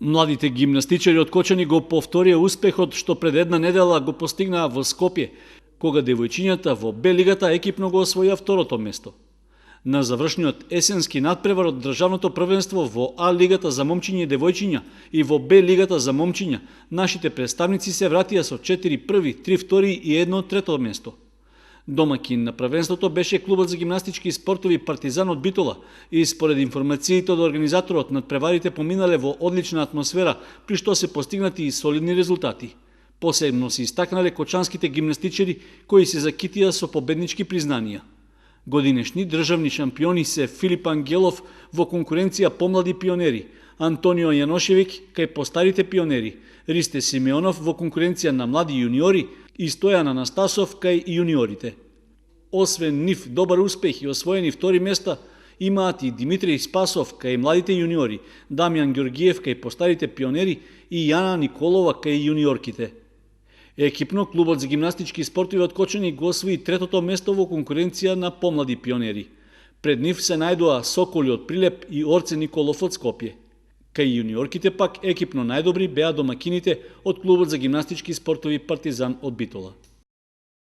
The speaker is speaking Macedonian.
Младите гимнастичари од Кочани го повторија успехот што пред една недела го постигнаа во Скопје, кога девојчињата во Б лигата екипно го освоија второто место. На завршниот есенски надпревар од државното првенство во А лигата за момчиња и девојчиња и во Б лигата за момчиња, нашите представници се вратија со 4 први, 3 втори и 1 трето место. Домаќин на првенството беше клубот за гимнастички спортови Партизан од Битола и според информациите од организаторот надпреварите поминале во одлична атмосфера, при што се постигнати и солидни резултати. Посебно се истакнале кочанските гимнастичари кои се закитија со победнички признанија. Годинешни државни шампиони се Филип Ангелов во конкуренција помлади пионери, Антонио Јаношевик кај постарите пионери, Ристе Симеонов во конкуренција на млади јуниори и Стојан Анастасов кај јуниорите. Освен нив добар успех и освоени втори места, имаат и Димитриј Спасов кај младите јуниори, Дамјан Ѓоргиев кај постарите пионери и Јана Николова кај јуниорките. Екипно, клубот за гимнастички спортови од Кочани го освои третото место во конкуренција на помлади пионери. Пред нив се најдоа Соколи од Прилеп и Орце Николов од Скопје. Кај јуниорките пак екипно најдобри беа домакините од клубот за гимнастички спортови Партизан од Битола.